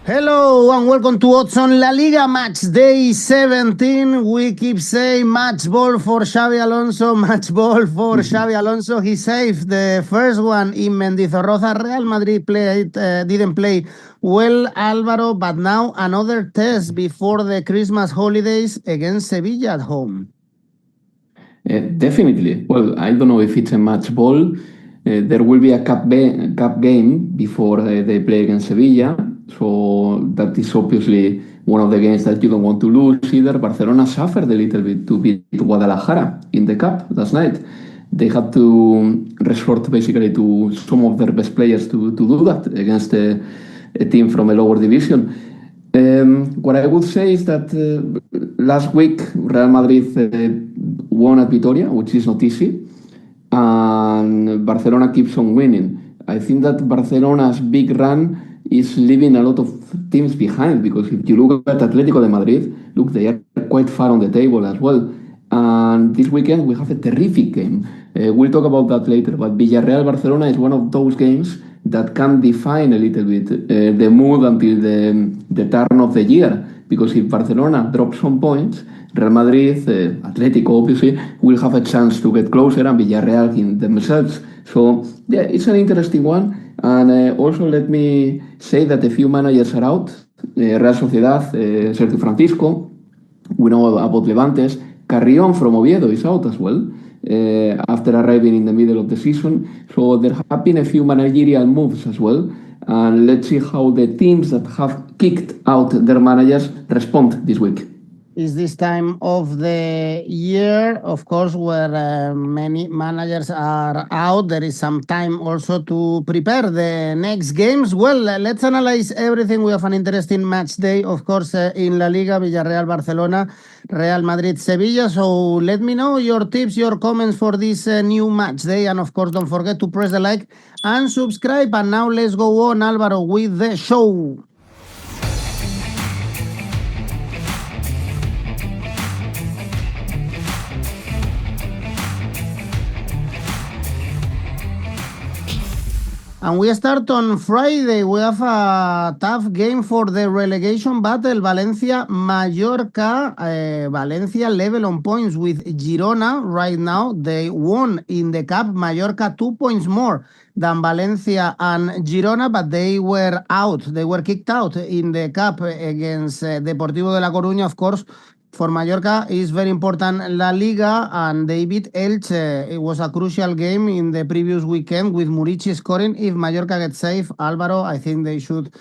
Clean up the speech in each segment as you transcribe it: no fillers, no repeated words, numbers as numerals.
Hello and welcome to Odds on La Liga match day 17. We keep saying match ball for Xabi Alonso, match ball for Xabi Alonso. He saved the first one in Mendizorroza. Real Madrid didn't play well, Alvaro, but now another test before the Christmas holidays against Sevilla at home. Definitely. Well, I don't know if it's a match ball. There will be a cup game before they play against Sevilla. So that is obviously one of the games that you don't want to lose either. Barcelona suffered a little bit to beat Guadalajara in the cup last night. They had to resort basically to some of their best players to do that against a team from a lower division. What I would say is that last week Real Madrid won at Vitoria, which is not easy, and Barcelona keeps on winning. I think that Barcelona's big run is leaving a lot of teams behind, because if you look at Atlético de Madrid, look, they are quite far on the table as well. And this weekend we have a terrific game. We'll talk about that later, but Villarreal-Barcelona is one of those games that can define a little bit the mood until the turn of the year, because if Barcelona drops some points, Real Madrid, Atlético obviously, will have a chance to get closer, and Villarreal in themselves. So yeah, it's an interesting one. And also let me say that a few managers are out. Real Sociedad, Sergio Francisco, we know about Levante's. Carrión from Oviedo is out as well, after arriving in the middle of the season. So there have been a few managerial moves as well. And let's see how the teams that have kicked out their managers respond this week. Is this time of the year, of course, where many managers are out. There is some time also to prepare the next games. Well, let's analyze everything. We have an interesting match day, of course, in La Liga, Villarreal, Barcelona, Real Madrid, Sevilla. So let me know your tips, your comments for this new match day. And of course, don't forget to press the like and subscribe. And now let's go on, Alvaro, with the show. And we start on Friday. We have a tough game for the relegation battle. Valencia, Mallorca. Valencia level on points with Girona right now. They won in the cup. Mallorca 2 points more than Valencia and Girona, but they were out. They were kicked out in the cup against Deportivo de La Coruña, of course. For Mallorca, is very important La Liga, and they beat Elche. It was a crucial game in the previous weekend with 𝗵𝗏𝗏 scoring. If Mallorca gets safe, Alvaro, I think they should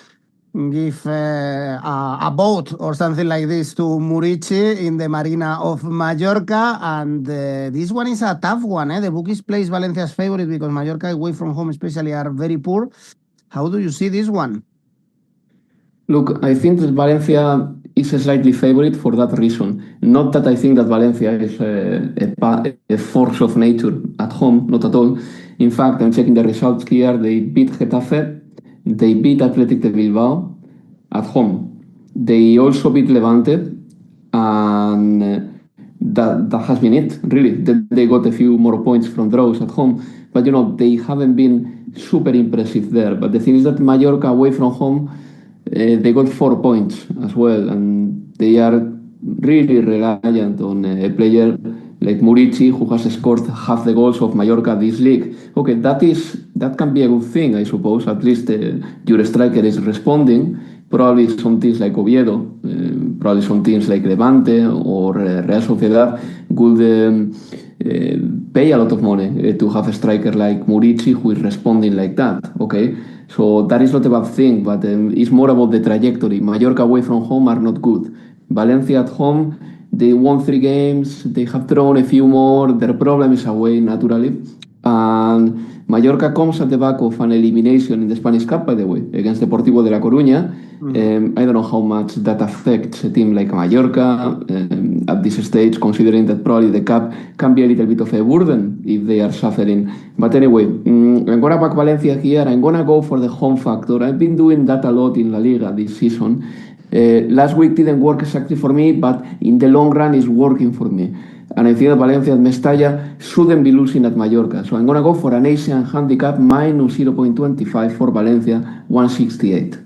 give a boat or something like this to 𝗵𝗏𝗏 in the Marina of Mallorca. And this one is a tough one. The bookies place Valencia's favorite because Mallorca away from home especially are very poor. How do you see this one? Look, I think that Valencia is a slightly favorite for that reason. Not that I think that Valencia is a force of nature at home, not at all. In fact, I'm checking the results here. They beat Getafe, they beat Atlético de Bilbao at home. They also beat Levante, and that has been it, really. They got a few more points from draws at home, but you know, they haven't been super impressive there. But the thing is that Mallorca away from home, they got 4 points as well, and they are really reliant on a player like 𝗵𝗏𝗏𝗏, who has scored half the goals of Mallorca this league. Okay, that can be a good thing, I suppose. At least your striker is responding. Probably some teams like Oviedo, probably some teams like Levante or Real Sociedad would pay a lot of money to have a striker like 𝗵𝗏𝗏𝗏, who is responding like that. Okay. So that is not a bad thing, but it's more about the trajectory. Mallorca away from home are not good. Valencia at home, they won 3 games, they have thrown a few more, their problem is away naturally. And Mallorca comes at the back of an elimination in the Spanish Cup, by the way, against Deportivo de La Coruña. I don't know how much that affects a team like Mallorca at this stage, considering that probably the Cup can be a little bit of a burden if they are suffering. But anyway, I'm going to back Valencia here. I'm going to go for the home factor. I've been doing that a lot in La Liga this season. Last week didn't work exactly for me, but in the long run it's working for me. And I think that Valencia at Mestalla shouldn't be losing at Mallorca. So I'm going to go for an Asian handicap minus 0.25 for Valencia, 168.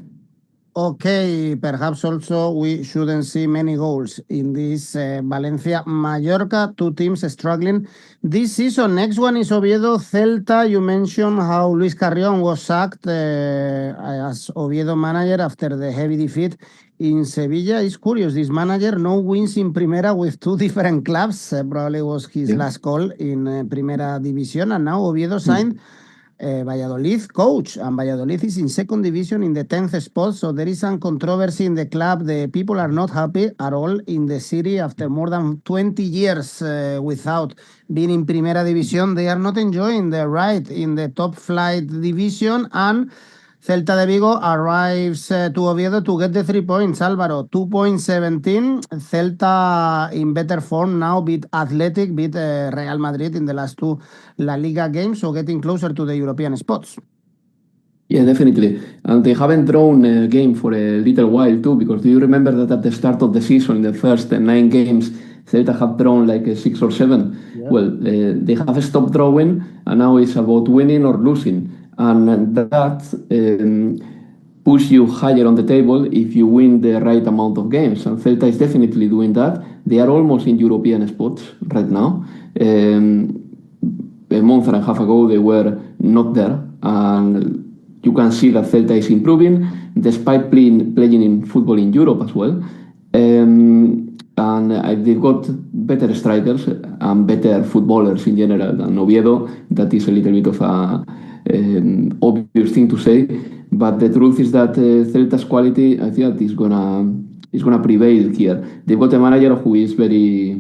Okay, perhaps also we shouldn't see many goals in this Valencia-Mallorca, two teams struggling this season. Next one is Oviedo Celta. You mentioned how Luis Carrion was sacked as Oviedo manager after the heavy defeat in Sevilla. It's curious, this manager, no wins in Primera with two different clubs. Probably was his last call in Primera División, and now Oviedo signed Valladolid coach, and Valladolid is in second division in the 10th spot, so there is some controversy in the club. The people are not happy at all in the city after more than 20 years without being in Primera División. They are not enjoying the ride in the top flight division, and Celta de Vigo arrives to Oviedo to get the 3 points. Álvaro, 2.17. Celta in better form now, beat Athletic, beat Real Madrid in the last two La Liga games, so getting closer to the European spots. Yeah, definitely. And they haven't drawn a game for a little while too, because do you remember that at the start of the season, in the first 9 games, Celta have drawn like 6 or 7? Yeah. Well, they have stopped drawing, and now it's about winning or losing. And that push you higher on the table if you win the right amount of games. And Celta is definitely doing that. They are almost in European spots right now. A month and a half ago, they were not there. And you can see that Celta is improving, despite playing in football in Europe as well. And they've got better strikers and better footballers in general than Oviedo. That is a little bit of a obvious thing to say, but the truth is that Celta's quality, I think, is gonna prevail here. They've got a manager who is very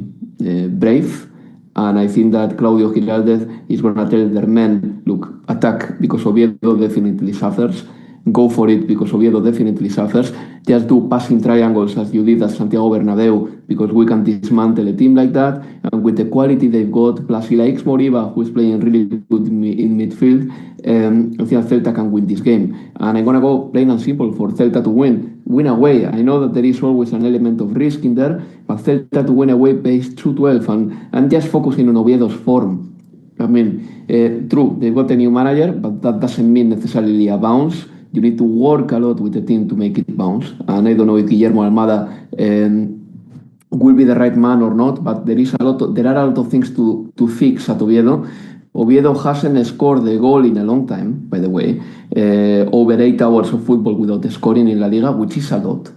brave, and I think that 𝐜𝐭𝐿𝐴 is gonna tell their men, look, attack because Oviedo definitely suffers. Go for it because Oviedo definitely suffers. Just do passing triangles as you did at Santiago Bernabeu because we can dismantle a team like that. And with the quality they've got, plus 𝗲𝐿𝐴𝐻𝐺, who is playing really good in midfield, I think Celta can win this game. And I'm going to go plain and simple for Celta to win away. I know that there is always an element of risk in there, but Celta to win away pays 2.12 and just focusing on Oviedo's form. I mean, true, they've got a new manager, but that doesn't mean necessarily a bounce. You need to work a lot with the team to make it bounce. And I don't know if 𝗵𝐵𝐵𝐿𝐴𝐻𝐵 will be the right man or not, but there are a lot of things to fix at Oviedo. Oviedo hasn't scored a goal in a long time, by the way. Over 8 hours of football without scoring in La Liga, which is a lot.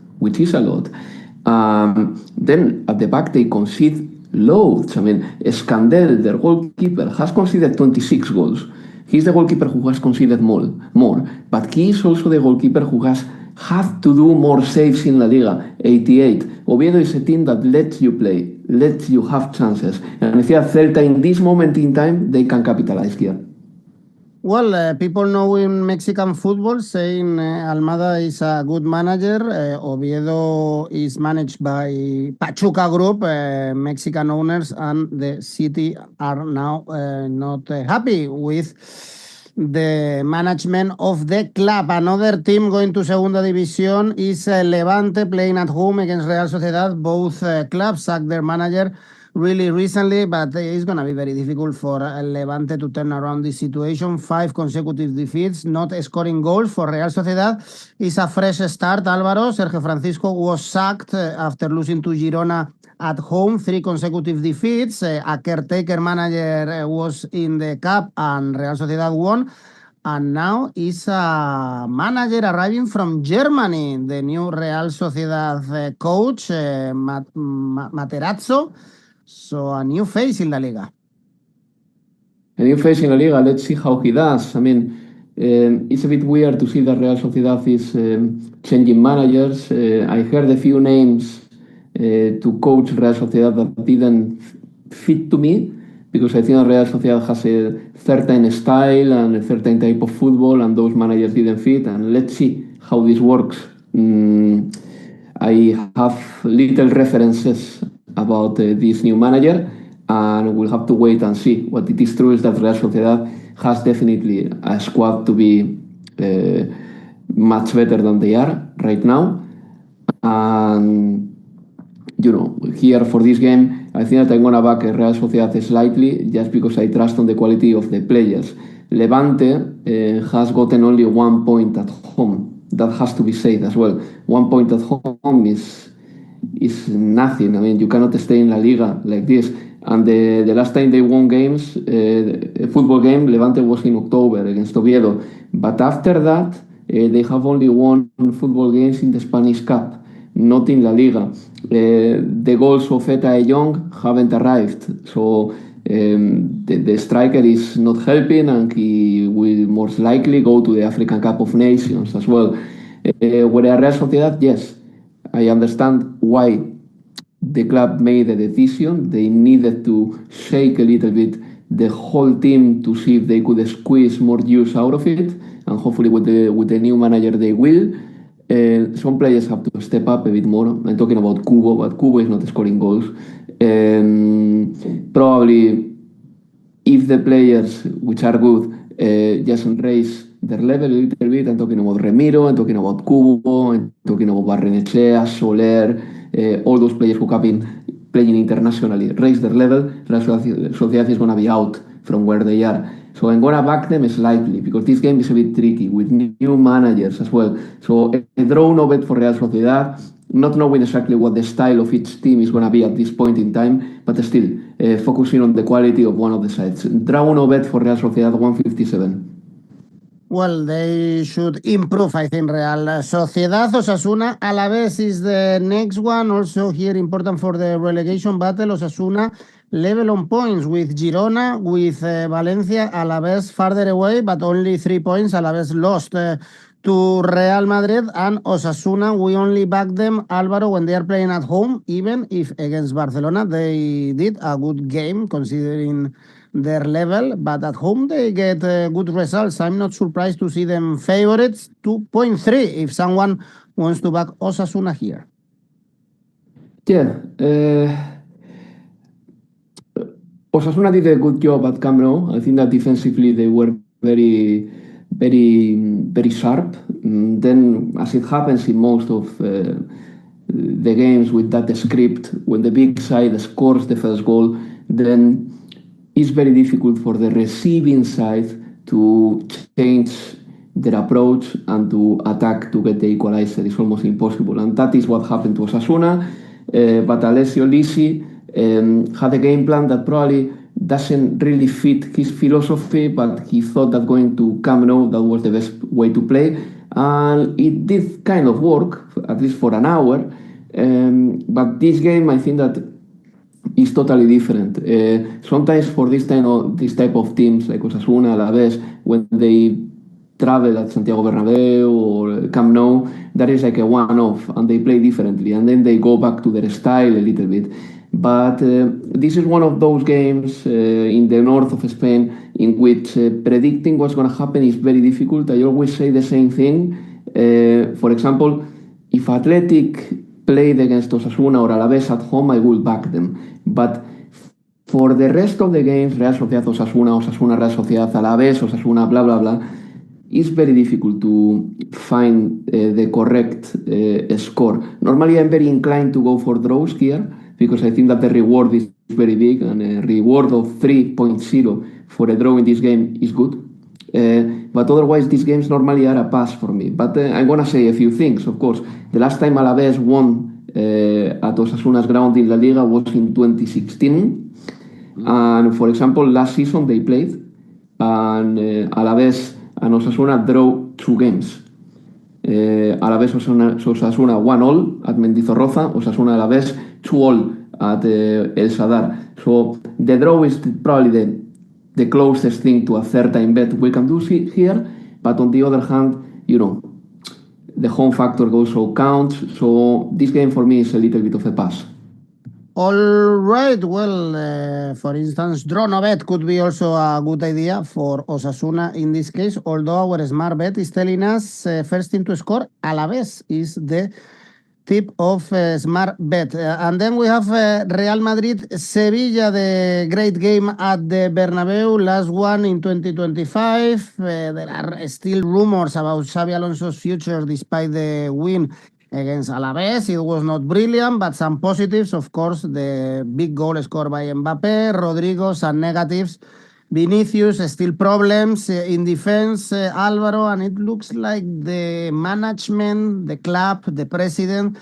Then at the back they concede loads. I mean, Scandell, their goalkeeper, has conceded 26 goals. He's the goalkeeper who has conceded more, but he is also the goalkeeper who has had to do more saves in La Liga, 88. Oviedo is a team that lets you play, lets you have chances. And if you have Celta in this moment in time, they can capitalize here. Well, people know in Mexican football saying Almada is a good manager. Oviedo is managed by Pachuca Group, Mexican owners, and the city are now not happy with the management of the club. Another team going to Segunda División is Levante, playing at home against Real Sociedad. Both clubs sacked their manager really recently, but it's going to be very difficult for Levante to turn around this situation. 5 consecutive defeats, not scoring goals for Real Sociedad. It's a fresh start, Álvaro. Sergio Francisco was sacked after losing to Girona at home, 3 consecutive defeats. A caretaker manager was in the cup and Real Sociedad won. And now is a manager arriving from Germany, the new Real Sociedad coach, Materazzo. So a new face in La Liga. A new face in La Liga. Let's see how he does. I mean, it's a bit weird to see that Real Sociedad is changing managers. I heard a few names to coach Real Sociedad that didn't fit to me, because I think Real Sociedad has a certain style and a certain type of football, and those managers didn't fit. And let's see how this works. I have little references about this new manager, and we'll have to wait and see. What it is true is that Real Sociedad has definitely a squad to be much better than they are right now. And you know, here for this game, I think that I'm going to back Real Sociedad slightly, just because I trust on the quality of the players. Levante has gotten only 1 point at home that has to be said as well. 1 point at home is nothing. I mean, you cannot stay in La Liga like this. And the last time they won games, a football game, Levante was in October against Oviedo. But after that, they have only won football games in the Spanish Cup, not in La Liga. The goals of 𝗵𝗏𝗍𝗏 haven't arrived. So the striker is not helping, and he will most likely go to the African Cup of Nations as well. Whereas Real Sociedad, yes, I understand why the club made a decision. They needed to shake a little bit the whole team to see if they could squeeze more juice out of it, and hopefully with the new manager they will. Some players have to step up a bit more. I'm talking about 𝗍𝗏𝗏, but 𝗍𝗏𝗏 is not scoring goals. Probably if the players which are good just raise their level a little bit. I'm talking about Remiro, I'm talking about 𝗍𝗏𝗏, I'm talking about Barrenechea, Soler, all those players who have been playing internationally, raise their level. Real Sociedad is going to be out from where they are. So I'm going to back them slightly, because this game is a bit tricky with new managers as well. So a draw no bet for Real Sociedad, not knowing exactly what the style of each team is going to be at this point in time, but still focusing on the quality of one of the sides. Draw no bet for Real Sociedad, 157. Well, they should improve, I think, Real Sociedad. Osasuna, Alavés is the next one. Also here important for the relegation battle. Osasuna level on points with Girona, with Valencia. Alavés farther away, but only 3 points. Alavés lost to Real Madrid, and Osasuna, we only back them, Alvaro, when they are playing at home, even if against Barcelona they did a good game considering their level, but at home they get good results. I'm not surprised to see them favorites. 2.3 if someone wants to back Osasuna here. Yeah, Osasuna did a good job at Camp Nou. I think that defensively they were very sharp. Then, as it happens in most of the games with that script, when the big side scores the first goal, then it's very difficult for the receiving side to change their approach and to attack to get the equalizer. It's almost impossible, and that is what happened to Osasuna. But Alessio Lisi had a game plan that probably doesn't really fit his philosophy, but he thought that going to Camp Nou, that was the best way to play, and it did kind of work, at least for an hour. But this game, I think that is totally different. Sometimes for this type of teams like Osasuna, Alavés, when they travel at Santiago Bernabéu or Camp Nou, that is like a one-off, and they play differently, and then they go back to their style a little bit. But this is one of those games in the north of Spain in which predicting what's going to happen is very difficult. I always say the same thing. For example, if Athletic played against Osasuna or Alavés at home, I will back them. But for the rest of the games, Real Sociedad, Osasuna, Osasuna, Real Sociedad, Alavés, Osasuna, blah, blah, blah, it's very difficult to find the correct score. Normally, I'm very inclined to go for draws here, because I think that the reward is very big, and a reward of 3.0 for a draw in this game is good. But otherwise, these games normally are a pass for me. But I'm going to say a few things, of course. The last time Alavés won at Osasuna's ground in La Liga was in 2016. And for example, last season they played, and Alavés and Osasuna drew 2 games. Alavés Osasuna 1-1 at Mendizorroza, Osasuna Alavés 2-2 at El Sadar. So the draw is probably the closest thing to a certain bet we can do here. But on the other hand, the home factor also counts. So this game for me is a little bit of a pass. All right, well, for instance, draw no bet could be also a good idea for Osasuna in this case, although our smart bet is telling us first team to score, Alavés is the tip of smart bet. And then we have Real Madrid, Sevilla, the great game at the Bernabeu, last one in 2025. There are still rumors about Xabi Alonso's future despite the win against Alavés. It was not brilliant, but some positives, of course, the big goal scored by Mbappé, Rodrigo, some negatives. Vinicius, still problems in defense, Alvaro, and it looks like the management, the club, the president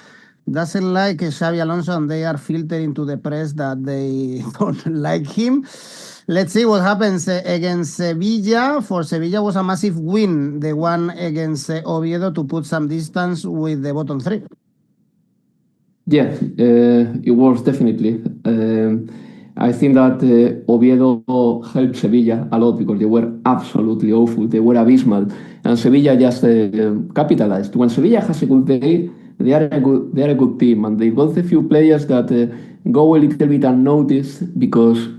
doesn't like Xabi Alonso, and they are filtering to the press that they don't like him. Let's see what happens against Sevilla. For Sevilla was a massive win, the one against Oviedo, to put some distance with the bottom three. Yeah, it was definitely. I think that Oviedo helped Sevilla a lot because they were absolutely awful. They were abysmal, and Sevilla just capitalized. When Sevilla has a good day, they are a good team, and they got a few players that go a little bit unnoticed because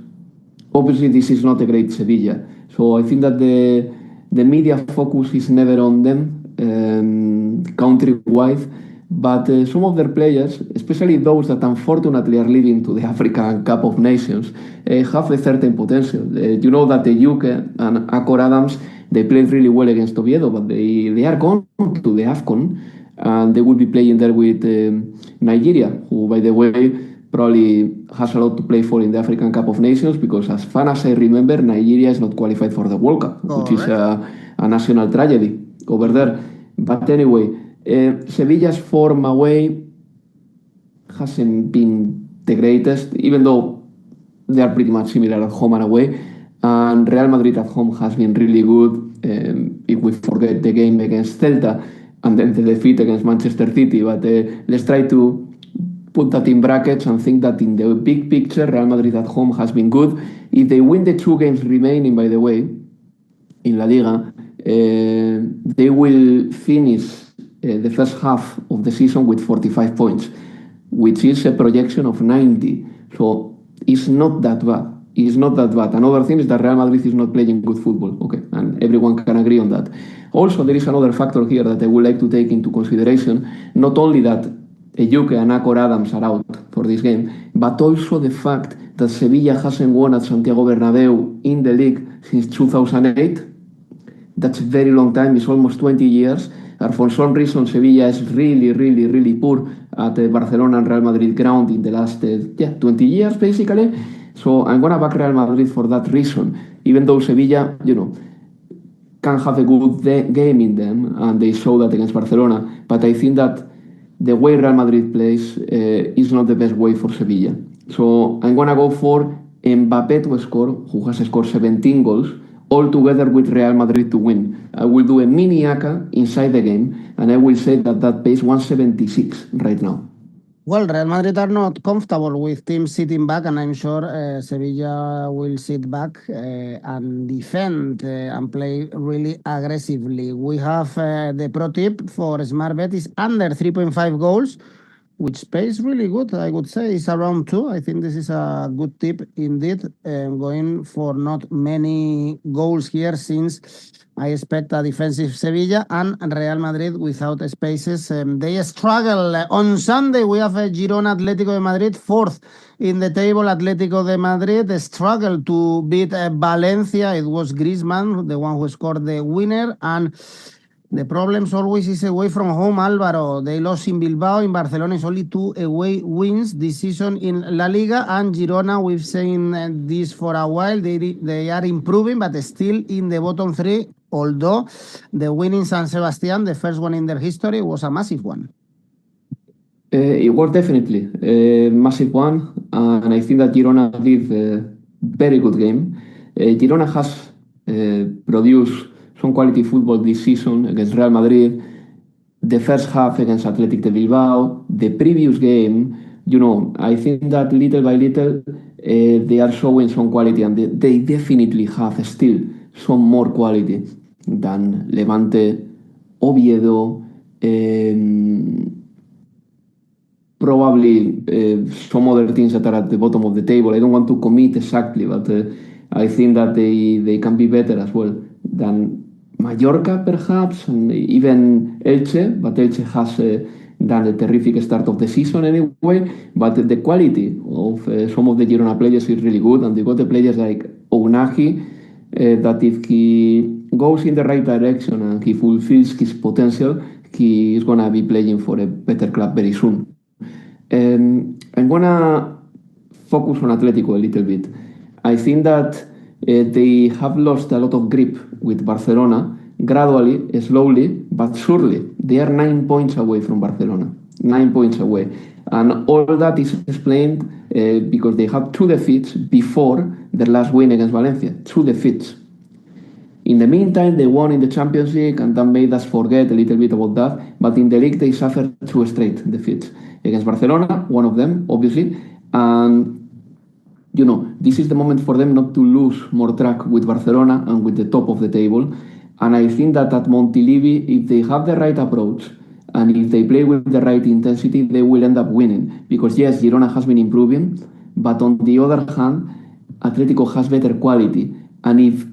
obviously this is not a great Sevilla. So I think that the media focus is never on them country-wide. But some of their players, especially those that unfortunately are leading to the African Cup of Nations, have a certain potential. You know that the 𝐬𝐭𝐿 and 𝗵𝗏𝗏𝗏, they played really well against Oviedo, but they are gone to the AFCON, and they will be playing there with Nigeria, who, by the way, probably has a lot to play for in the African Cup of Nations, because as far as I remember, Nigeria is not qualified for the World Cup, which is a national tragedy over there. But anyway, Sevilla's form away hasn't been the greatest, even though they are pretty much similar at home and away. And Real Madrid at home has been really good, if we forget the game against Celta and then the defeat against Manchester City. But let's try to put that in brackets and think that in the big picture, Real Madrid at home has been good. If they win the 2 games remaining, by the way, in La Liga, they will finish the first half of the season with 45 points, which is a projection of 90. So it's not that bad. It's not that bad. Another thing is that Real Madrid is not playing good football. Okay, and everyone can agree on that. Also, there is another factor here that I would like to take into consideration. Not only that 𝐬𝐭𝐿 and 𝗵𝗏𝗏𝗏 are out for this game, but also the fact that Sevilla hasn't won at Santiago Bernabeu in the league since 2008. That's a very long time. It's almost 20 years. And for some reason, Sevilla is really poor at the Barcelona and Real Madrid ground in the last 20 years, basically. So I'm going to back Real Madrid for that reason, even though Sevilla, can have a good game in them, and they show that against Barcelona. But I think that the way Real Madrid plays is not the best way for Sevilla. So I'm going to go for 𝗵𝗵𝗏𝗀𝗏 to score, who has scored 17 goals, all together with Real Madrid to win. I will do a mini ACCA inside the game, and I will say that pays 176 right now. Well, Real Madrid are not comfortable with teams sitting back, and I'm sure Sevilla will sit back and defend and play really aggressively. We have the pro tip for smart bet is under 3.5 goals, which pays really good. I would say it's around 2. I think this is a good tip indeed. Going for not many goals here, since I expect a defensive Sevilla and Real Madrid without spaces. They struggle. On Sunday, we have a Girona Atlético de Madrid, 4th in the table. Atlético de Madrid struggled to beat Valencia. It was Griezmann, the one who scored the winner, and the problems always is away from home, Álvaro. They lost in Bilbao. In Barcelona, it's only 2 away wins this season in La Liga. And Girona, we've seen this for a while. They are improving, but still in the bottom 3. Although the win in San Sebastián, the first one in their history, was a massive one. It was definitely a massive one, and I think that Girona did a very good game. Girona has produced some quality football this season against Real Madrid, the first half against Athletic de Bilbao, the previous game. I think that little by little they are showing some quality, and they definitely have still some more quality than Levante, Oviedo, probably some other teams that are at the bottom of the table. I don't want to commit exactly, but I think that they can be better as well than Mallorca, perhaps, and even Elche, but Elche has done a terrific start of the season anyway. But the quality of some of the Girona players is really good, and they got the players like 𝗏𝗏𝗏𝗏, that if he goes in the right direction and he fulfills his potential, he is going to be playing for a better club very soon. I'm going to focus on Atletico a little bit. I think that They have lost a lot of grip with Barcelona, gradually, slowly, but surely. They are 9 points away from Barcelona, 9 points away. And all that is explained because they had 2 defeats before their last win against Valencia, 2 defeats. In the meantime, they won in the Champions League, and that made us forget a little bit about that. But in the league, they suffered 2 straight defeats against Barcelona, one of them, obviously. And this is the moment for them not to lose more track with Barcelona and with the top of the table. And I think that at Montilivi, if they have the right approach and if they play with the right intensity, they will end up winning. Because yes, Girona has been improving, but on the other hand, Atletico has better quality. And if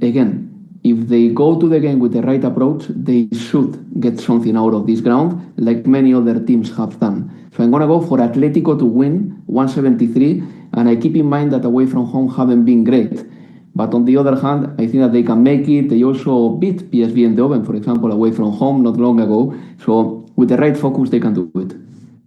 they go to the game with the right approach, they should get something out of this ground, like many other teams have done. So I'm going to go for Atletico to win, 173, and I keep in mind that away from home haven't been great. But on the other hand, I think that they can make it. They also beat PSV Eindhoven, for example, away from home not long ago. So with the right focus, they can do it.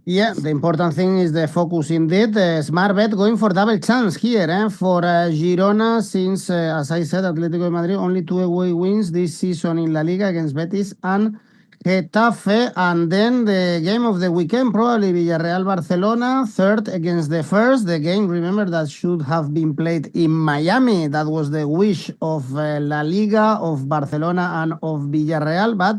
Yeah, the important thing is the focus indeed. Smart bet going for double chance here for Girona, since, as I said, Atlético Madrid only 2 away wins this season in La Liga against Betis and Getafe. And then the game of the weekend, probably Villarreal Barcelona, third against the first. The game, remember, that should have been played in Miami. That was the wish of La Liga, of Barcelona, and of Villarreal. But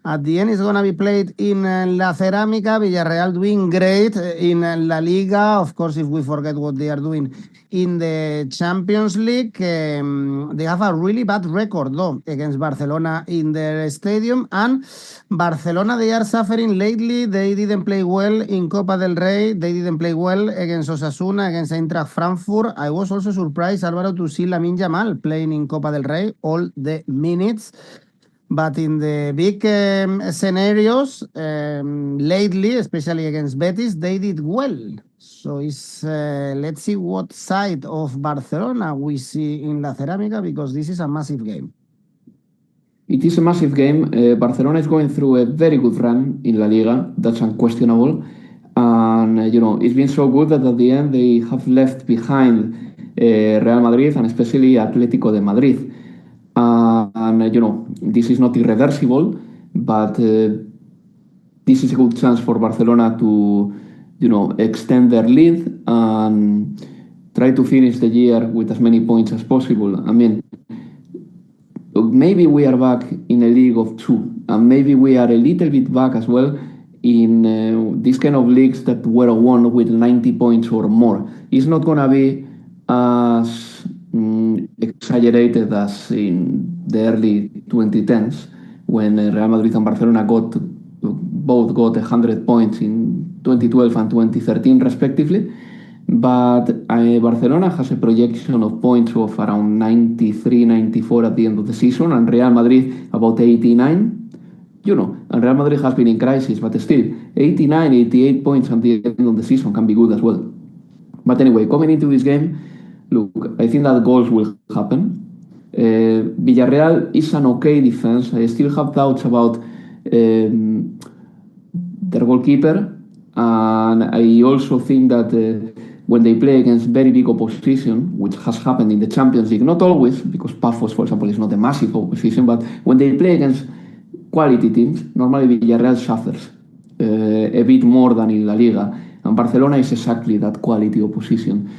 at the end, it's going to be played in La Cerámica. Villarreal doing great in La Liga. Of course, if we forget what they are doing in the Champions League, they have a really bad record, though, against Barcelona in their stadium. And Barcelona, they are suffering lately. They didn't play well in Copa del Rey. They didn't play well against Osasuna, against Eintracht Frankfurt. I was also surprised, Alvaro, to see Lamine Yamal playing in Copa del Rey all the minutes. But in the big scenarios, lately, especially against Betis, they did well. So let's see what side of Barcelona we see in La Cerámica, because this is a massive game. It is a massive game. Barcelona is going through a very good run in La Liga. That's unquestionable. And, it's been so good that at the end they have left behind Real Madrid and especially Atlético de Madrid. This is not irreversible, but this is a good chance for Barcelona to, extend their lead and try to finish the year with as many points as possible. I mean, maybe we are back in a league of 2, and maybe we are a little bit back as well in these kind of leagues that were won with 90 points or more. It's not going to be as exaggerated as in the early 2010s when Real Madrid and Barcelona both got 100 points in 2012 and 2013 respectively. But Barcelona has a projection of points of around 93, 94 at the end of the season, and Real Madrid about 89. And Real Madrid has been in crisis, but still 89, 88 points at the end of the season can be good as well. But anyway, coming into this game, look, I think that goals will happen. Villarreal is an okay defense. I still have doubts about their goalkeeper, and I also think that when they play against very big opposition, which has happened in the Champions League, not always, because Pafos, for example, is not a massive opposition, but when they play against quality teams, normally Villarreal suffers a bit more than in La Liga, and Barcelona is exactly that quality opposition.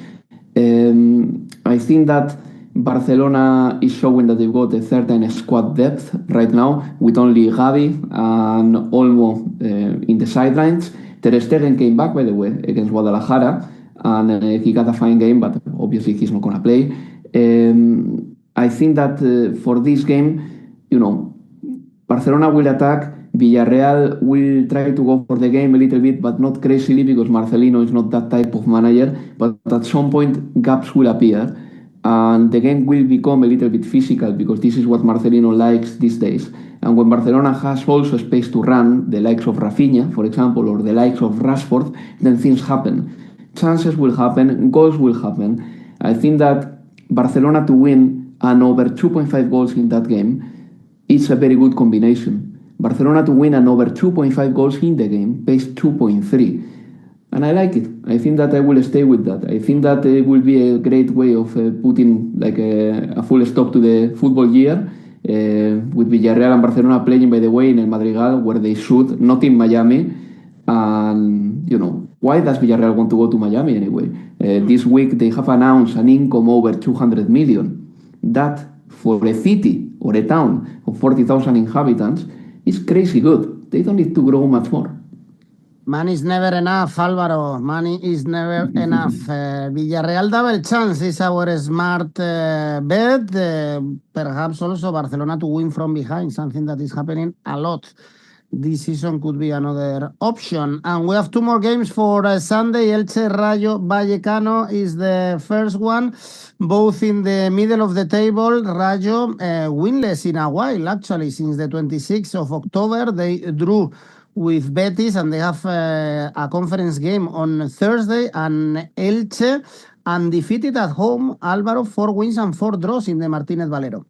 I think that Barcelona is showing that they've got a certain squad depth right now, with only Gavi and Olmo in the sidelines. Ter Stegen came back, by the way, against Guadalajara, and he got a fine game, but obviously he's not going to play. I think that for this game, Barcelona will attack. Villarreal will try to go for the game a little bit, but not crazily, because Marcelino is not that type of manager. But at some point, gaps will appear, and the game will become a little bit physical, because this is what Marcelino likes these days. And when Barcelona has also space to run, the likes of Rafinha, for example, or the likes of Rashford, then things happen. Chances will happen, goals will happen. I think that Barcelona to win and over 2.5 goals in that game is a very good combination. Barcelona to win and over 2.5 goals in the game pays 2.3. And I like it. I think that I will stay with that. I think that it will be a great way of putting like a full stop to the football year, with Villarreal and Barcelona playing, by the way, in El Madrigal, where they should, not in Miami. And, why does Villarreal want to go to Miami anyway? This week they have announced an income over 200 million. That, for a city or a town of 40,000 inhabitants, is crazy good. They don't need to grow much more. Money is never enough, Álvaro. Money is never enough. Villarreal double chance is our smart bet. Perhaps also Barcelona to win from behind, something that is happening a lot. This season could be another option. And we have two more games for Sunday. Elche Rayo Vallecano is the first one, both in the middle of the table. Rayo winless in a while, actually, since the 26th of October. They drew with Betis, and they have a conference game on Thursday, and Elche undefeated at home, Álvaro, 4 wins and 4 draws in the Martínez Valero.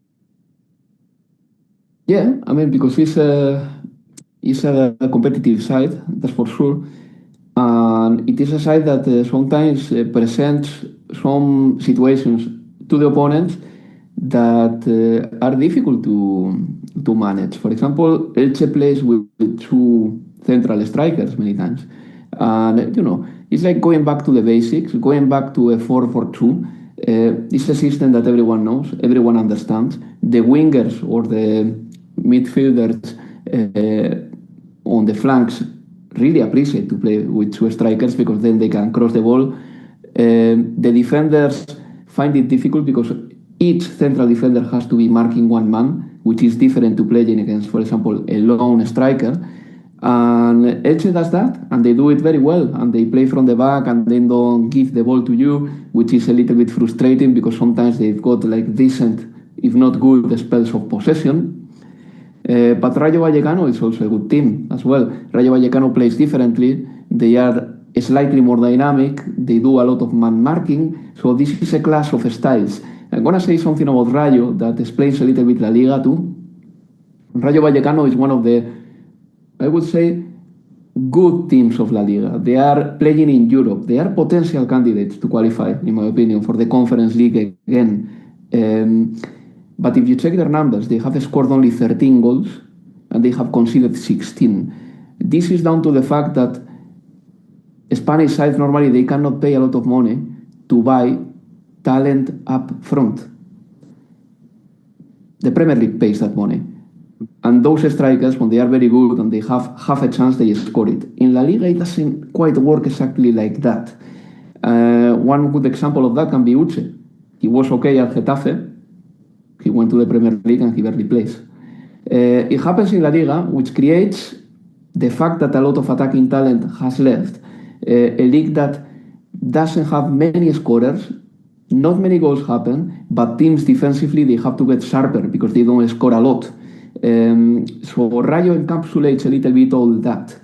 Yeah, I mean, because it's a competitive side, that's for sure. And it is a side that sometimes presents some situations to the opponents that are difficult to manage. For example, Elche plays with two central strikers many times. And, it's like going back to the basics, going back to a 4-4-2. It's a system that everyone knows, everyone understands. The wingers or the midfielders on the flanks really appreciate to play with two strikers, because then they can cross the ball. The defenders find it difficult because each central defender has to be marking one man, which is different to playing against, for example, a lone striker. And Elche does that, and they do it very well, and they play from the back and then don't give the ball to you, which is a little bit frustrating because sometimes they've got like decent, if not good, spells of possession. But Rayo Vallecano is also a good team as well. Rayo Vallecano plays differently. They are slightly more dynamic. They do a lot of man marking. So this is a clash of styles. I'm going to say something about Rayo that explains a little bit La Liga too. Rayo Vallecano is one of the, I would say, good teams of La Liga. They are playing in Europe. They are potential candidates to qualify, in my opinion, for the Conference League again. But if you check their numbers, they have scored only 13 goals and they have conceded 16. This is down to the fact that Spanish sides normally they cannot pay a lot of money to buy talent up front. The Premier League pays that money. And those strikers, when they are very good and they have half a chance, they score it. In La Liga, it doesn't quite work exactly like that. One good example of that can be 𝗀𝗏𝗏. He was okay at Getafe. He went to the Premier League and he barely plays. It happens in La Liga, which creates the fact that a lot of attacking talent has left. A league that doesn't have many scorers, not many goals happen, but teams defensively, they have to get sharper because they don't score a lot. So Rayo encapsulates a little bit all that.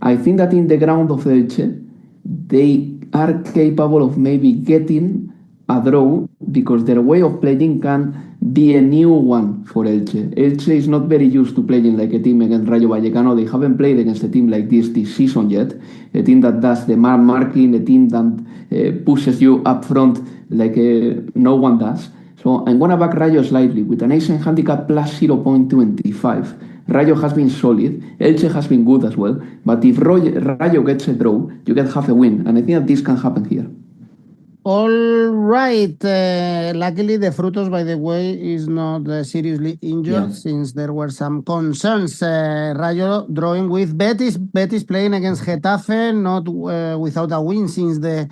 I think that in the ground of Elche, they are capable of maybe getting a draw because their way of playing can be a new one for Elche. Elche is not very used to playing like a team against Rayo Vallecano. They haven't played against a team like this season yet. A team that does the man marking, a team that pushes you up front like no one does. So I'm going to back Rayo slightly with an Asian handicap plus 0.25. Rayo has been solid. Elche has been good as well. But if Rayo gets a draw, you get half a win. And I think that this can happen here. All right. Luckily, the Frutos, by the way, is not seriously injured since there were some concerns. Rayo drawing with Betis. Betis playing against Getafe, not without a win since the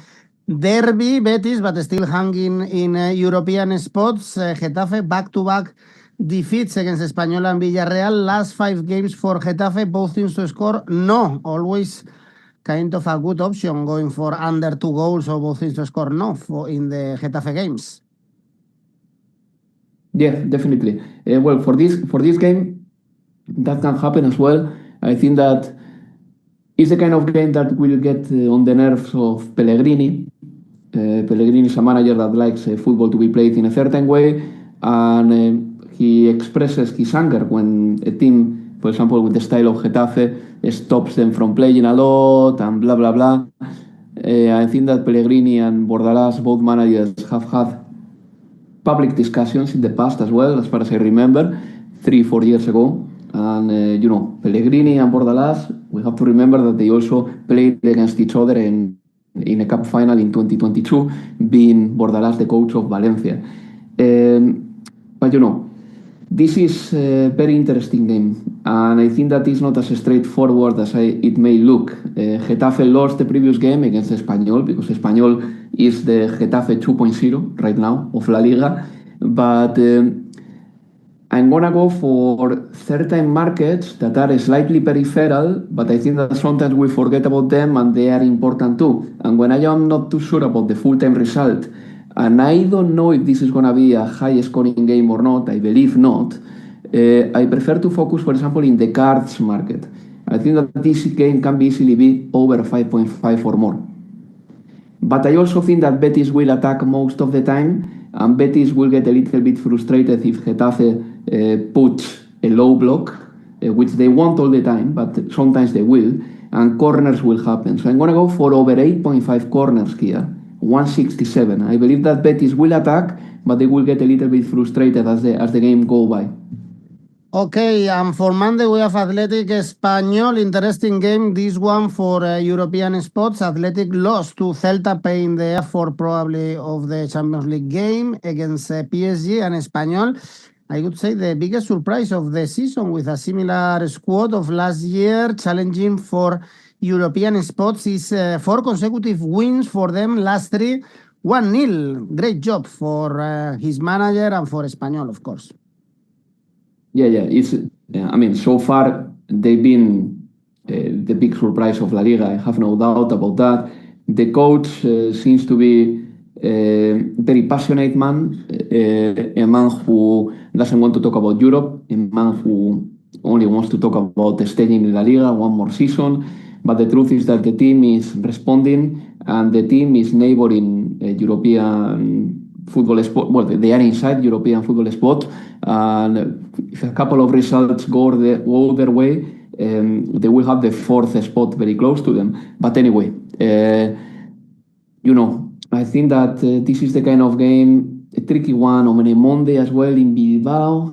derby. Betis, but still hanging in European spots. Getafe back-to-back defeats against Espanyol and Villarreal. Last 5 games for Getafe, both teams to score. No, always kind of a good option going for under 2 goals or both teams to score in the Getafe games. Yeah, definitely. Well, for this game, that can happen as well. I think that it's the kind of game that will get on the nerves of Pellegrini. Pellegrini is a manager that likes football to be played in a certain way, and he expresses his anger when a team, for example, with the style of Getafe, stops them from playing a lot and blah, blah, blah. I think that Pellegrini and Bordalás, both managers, have had public discussions in the past as well, as far as I remember, 3-4 years ago. And Pellegrini and Bordalás, we have to remember that they also played against each other in a cup final in 2022, being Bordalás the coach of Valencia. But this is a very interesting game, and I think that is not as straightforward as it may look. Getafe lost the previous game against Espanyol, because Espanyol is the Getafe 2.0 right now of La Liga, but I'm gonna go for certain markets that are slightly peripheral, but I think that sometimes we forget about them and they are important too. And when I am not too sure about the full-time result, and I don't know if this is gonna be a high-scoring game or not, I believe not, I prefer to focus, for example, in the cards market. I think that this game can be easily be over 5.5 or more. But I also think that Betis will attack most of the time, and Betis will get a little bit frustrated if Getafe puts a low block, which they won't all the time, but sometimes they will, and corners will happen. So I'm going to go for over 8.5 corners here, 167. I believe that Betis will attack, but they will get a little bit frustrated as the game go by. Okay, and for Monday we have Athletic Espanyol. Interesting game, this one for European spots. Athletic lost to Celta, paying the effort probably of the Champions League game against PSG, and Espanyol, I would say the biggest surprise of the season, with a similar squad of last year, challenging for European spots. Is 4 consecutive wins for them, last 3, 1-0. Great job for his manager and for Espanyol, of course. Yeah. I mean, so far they've been the big surprise of La Liga. I have no doubt about that. The coach seems to be a very passionate man, a man who doesn't want to talk about Europe, a man who only wants to talk about staying in La Liga one more season. But the truth is that the team is responding, and the team is neighboring European football spot. Well, they are inside European football spot, and if a couple of results go their way, they will have the 4th spot very close to them. But anyway, I think that this is the kind of game, a tricky one on a Monday as well in Bilbao,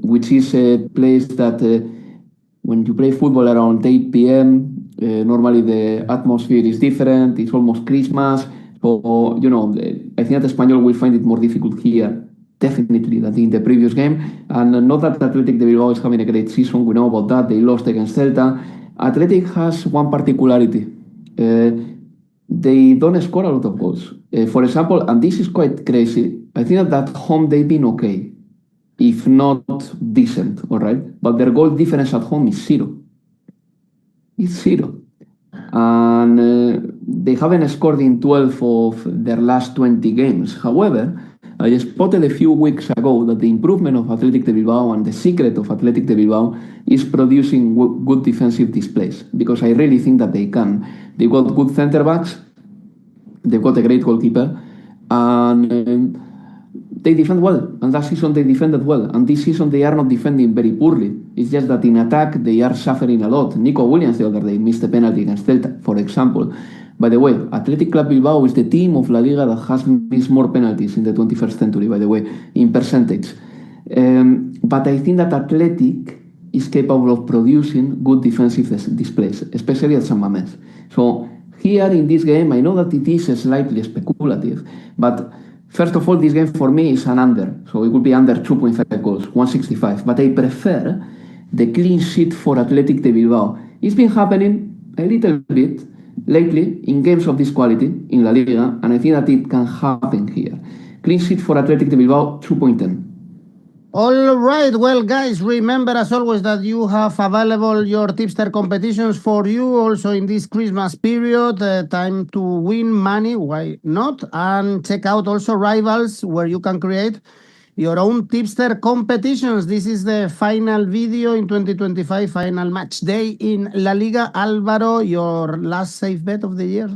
which is a place that when you play football around 8 p.m., normally the atmosphere is different. It's almost Christmas. So, I think that Espanyol will find it more difficult here, definitely, than in the previous game. And not that Athletic de Bilbao is having a great season, we know about that. They lost against Celta. Athletic has one particularity. They don't score a lot of goals. For example, and this is quite crazy, I think that at home they've been okay, if not decent, all right? But their goal difference at home is 0. It's 0. And they haven't scored in 12 of their last 20 games. However, I spotted a few weeks ago that the improvement of Athletic de Bilbao and the secret of Athletic de Bilbao is producing good defensive displays, because I really think that they can. They've got good centre backs, they've got a great goalkeeper, and they defend well. And last season they defended well, and this season they are not defending very poorly. It's just that in attack they are suffering a lot. Nico Williams the other day missed a penalty against Celta, for example. By the way, Athletic Club Bilbao is the team of La Liga that has missed more penalties in the 21st century, by the way, in percentage. But I think that Athletic is capable of producing good defensive displays, especially at San Mamés. So here in this game, I know that it is slightly speculative, but first of all, this game for me is an under. So it would be under 2.5 goals, 165. But I prefer the clean sheet for Athletic de Bilbao. It's been happening a little bit lately in games of this quality in La Liga, and I think that it can happen here. Clean sheet for Athletic de Bilbao, 2.10. All right, well, guys, remember as always that you have available your tipster competitions for you also in this Christmas period. Time to win money, why not? And check out also Rivals, where you can create your own tipster competitions. This is the final video in 2025, final match day in La Liga. Alvaro, your last safe bet of the year?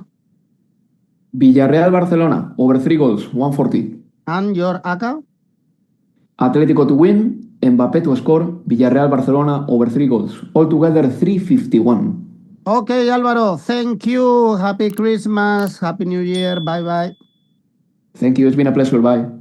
Villarreal Barcelona, over 3 goals, 140. And your ACCA? Atlético to win, 𝗵𝗵𝗵𝗀 to score, Villarreal Barcelona over 3 goals. Altogether 351. Okay, Álvaro, thank you. Happy Christmas, Happy New Year. Bye bye. Thank you. It's been a pleasure. Bye.